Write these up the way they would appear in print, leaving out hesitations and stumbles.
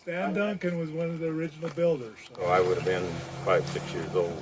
Stan Duncan was one of the original builders. So I would have been 5, 6 years old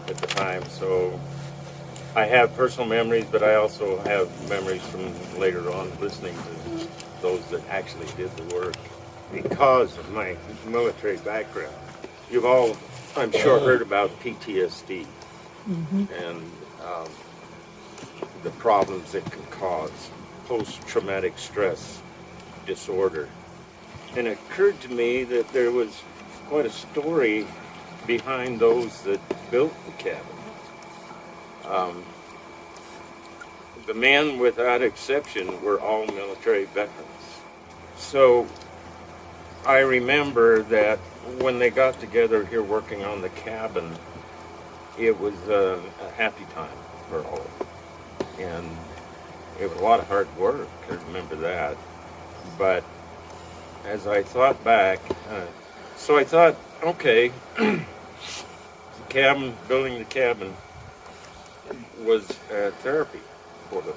at the time. So I have personal memories, but I also have memories from later on listening to those that actually did the work. Because of my military background, you've all, I'm sure, heard about PTSD and the problems it can cause, post-traumatic stress disorder. And it occurred to me that there was quite a story behind those that built the cabin. The men, without exception, were all military veterans. So I remember that when they got together here working on the cabin, it was a happy time for all. And it was a lot of hard work, I remember that. But as I thought back, so I thought, okay, the cabin, building the cabin was therapy for them.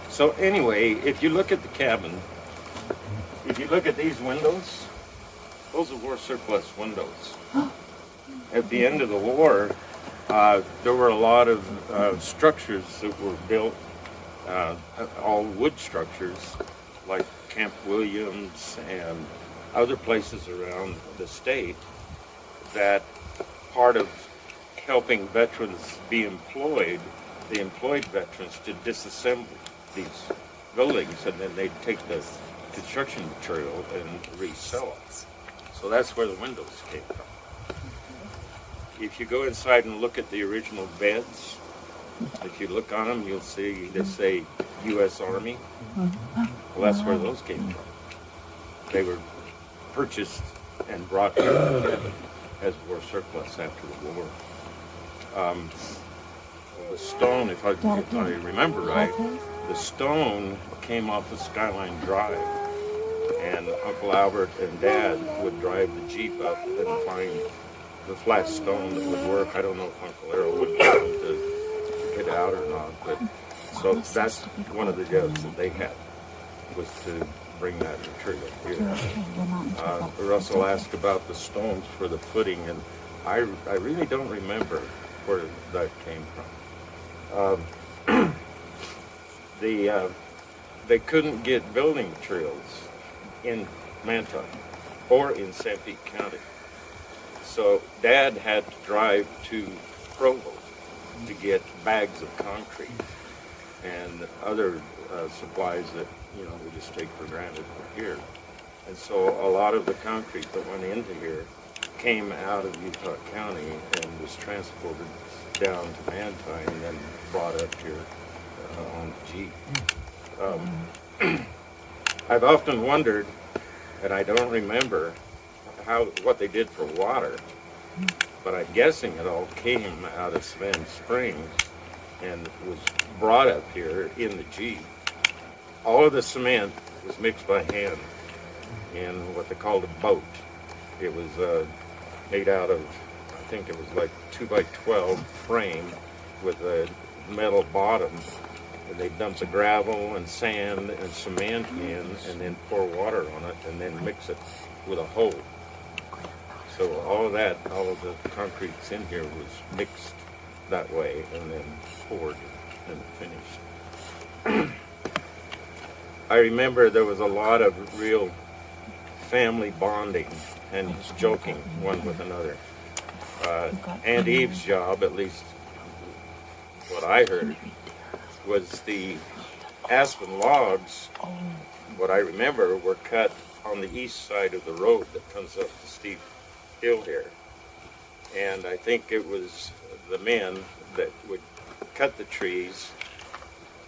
So anyway, if you look at the cabin, if you look at these windows, those are war surplus windows. At the end of the war, there were a lot of structures that were built, all wood structures, like Camp Williams and other places around the state, that part of helping veterans be employed, they employed veterans to disassemble these buildings, and then they'd take the construction material and resell it. So that's where the windows came from. If you go inside and look at the original beds, if you look on them, you'll see they say U.S. Army. Well, that's where those came from. They were purchased and brought to the cabin as war surplus after the war. The stone, if I remember right, the stone came off of Skyline Drive, and Uncle Albert and Dad would drive the Jeep up and find the flat stone that would work. I don't know if Uncle Errol would be able to get out or not, but so that's one of the jobs that they had, was to bring that material here. Russell asked about the stones for the footing, and I really don't remember where that came from. They couldn't get building materials in Manti or in Sanpete County. So Dad had to drive to Provo to get bags of concrete and other supplies that, you know, we just take for granted for here. And so a lot of the concrete that went into here came out of Utah County and was transported down to Manti and then brought up here on the Jeep. I've often wondered, and I don't remember what they did for water, but I'm guessing it all came out of Sven Springs and was brought up here in the Jeep. All of the cement was mixed by hand in what they called a boat. It was made out of, I think it was like 2x12 frame with a metal bottom. And they dump the gravel and sand and cement in and then pour water on it and then mix it with a hole. So all of the concrete that's in here was mixed that way and then poured and finished. I remember there was a lot of real family bonding and joking one with another. Aunt Eve's job, at least what I heard, was the aspen logs, what I remember, were cut on the east side of the road that comes up the steep hill here. And I think it was the men that would cut the trees,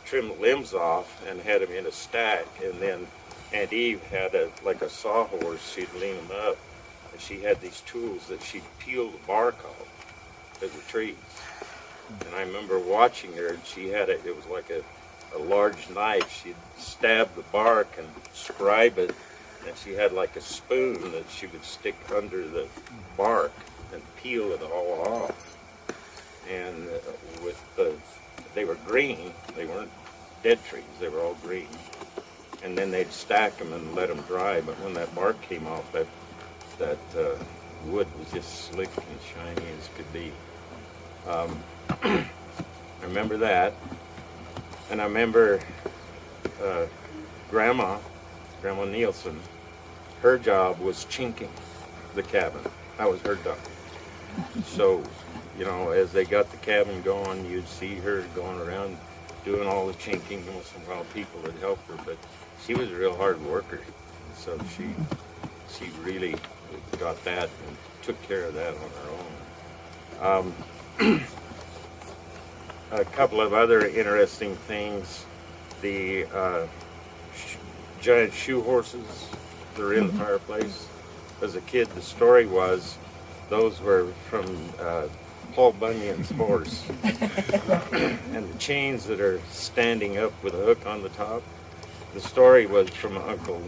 trim the limbs off, and had them in a stack. And then Aunt Eve had like a sawhorse. She'd lean them up, and she had these tools that she'd peel the bark off of the trees. And I remember watching her, and she had it was like a large knife. She'd stab the bark and scribe it, and she had like a spoon that she would stick under the bark and peel it all off. And they were green. They weren't dead trees. They were all green. and then they'd stack them and let them dry. But when that bark came off, that wood was just slick and shiny as could be. I remember that, and I remember Grandma Nielson. Her job was chinking the cabin. That was her job. So, you know, as they got the cabin going, you'd see her going around doing all the chinking. Once in a while, people would help her, but she was a real hard worker. So she really got that and took care of that on her own. A couple of other interesting things: the giant shoe horses that are in the fireplace. As a kid, the story was those were from Paul Bunyan's horse, and the chains that are standing up with a hook on the top. The story was from Uncle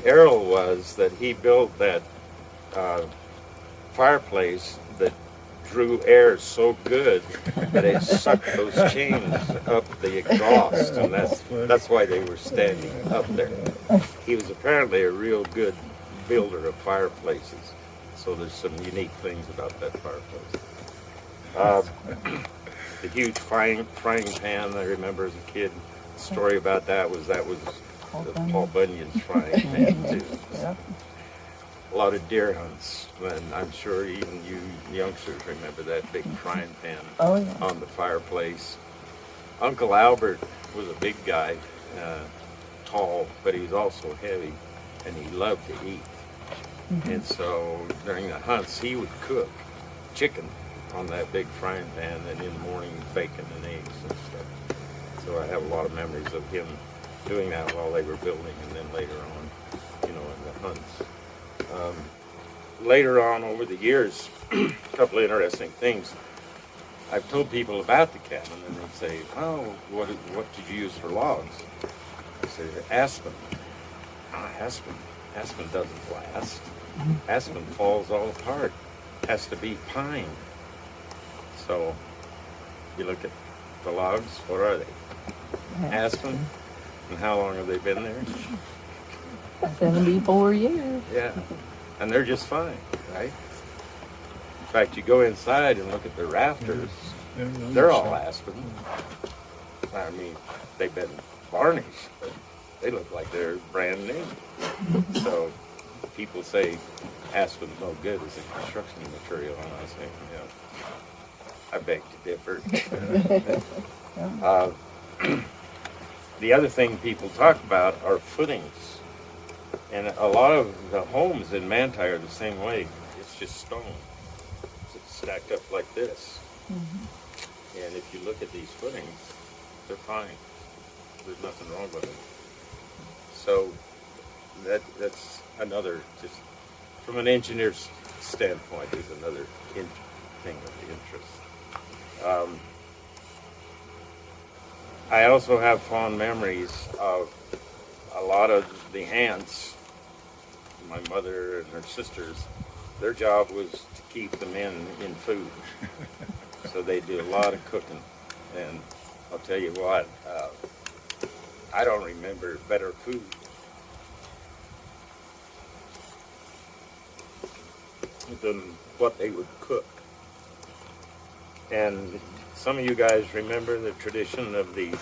Errol was that he built that fireplace that drew air so good that it sucked those chains up the exhaust, and that's why they were standing up there. He was apparently a real good builder of fireplaces, so there's some unique things about that fireplace. The huge frying pan, I remember as a kid, the story about that was the Paul Bunyan's frying pan too. A lot of deer hunts, and I'm sure even you youngsters remember that big frying pan on the fireplace. Uncle Albert was a big guy, tall, but he was also heavy, and he loved to eat. And so during the hunts, he would cook chicken on that big frying pan, and in the morning bacon and eggs and stuff. So I have a lot of memories of him doing that while they were building, and then later on, you know, in the hunts. Later on over the years, a couple of interesting things. I've told people about the cabin, and they say, "Oh, what did you use for logs?" I say, "Aspen." Aspen doesn't last. Aspen falls all apart. Has to be pine. So you look at the logs. What are they? Aspen. And how long have they been there? 74 years. Yeah, and they're just fine, right? In fact, you go inside and look at the rafters, they're all aspen. I mean, they've been varnished, but they look like they're brand new. So people say aspen's no good as a construction material, and I say, I beg to differ. The other thing people talk about are footings. And a lot of the homes in Manti are the same way. It's just stone. It's stacked up like this. And if you look at these footings, they're fine. There's nothing wrong with them. So that's another, just from an engineer's standpoint, is another thing of interest. I also have fond memories of a lot of the aunts, my mother and her sisters. Their job was to keep the men in food. So they do a lot of cooking. And I'll tell you what, I don't remember better food than what they would cook. And some of you guys remember the tradition of the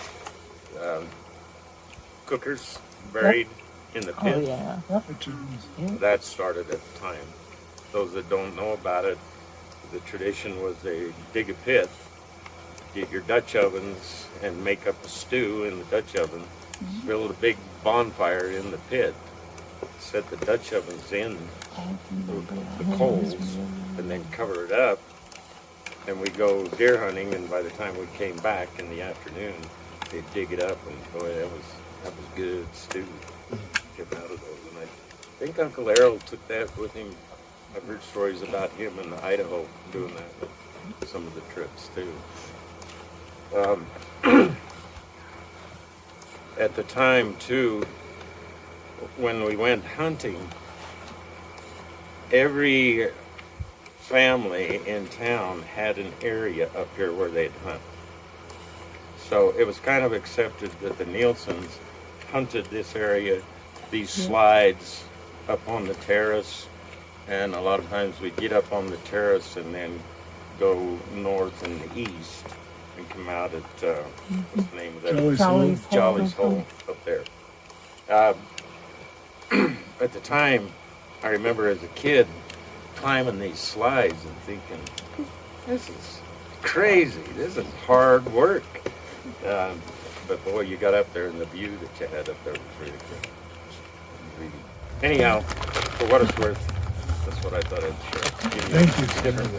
cookers buried in the pit. Oh, yeah. That started at the time. Those that don't know about it, the tradition was they dig a pit, get your Dutch ovens, and make up a stew in the Dutch oven, build a big bonfire in the pit, set the Dutch ovens in the coals, and then cover it up. And we go deer hunting, and by the time we came back in the afternoon, they'd dig it up, and boy, that was good stew getting out of those. And I think Uncle Errol took that with him. I've heard stories about him in Idaho doing that with some of the trips too. At the time too, when we went hunting, every family in town had an area up here where they'd hunt. So it was kind of accepted that the Nielsons hunted this area, these slides up on the terrace, and a lot of times we'd get up on the terrace and then go north and east and come out at what's the name of that? Jolly's Hole. Jolly's Hole up there. At the time, I remember as a kid climbing these slides and thinking, this is crazy. This is hard work. But boy, you got up there and the view that you had up there was really good. Anyhow, for what it's worth, that's what I thought I'd share. Thank you. Different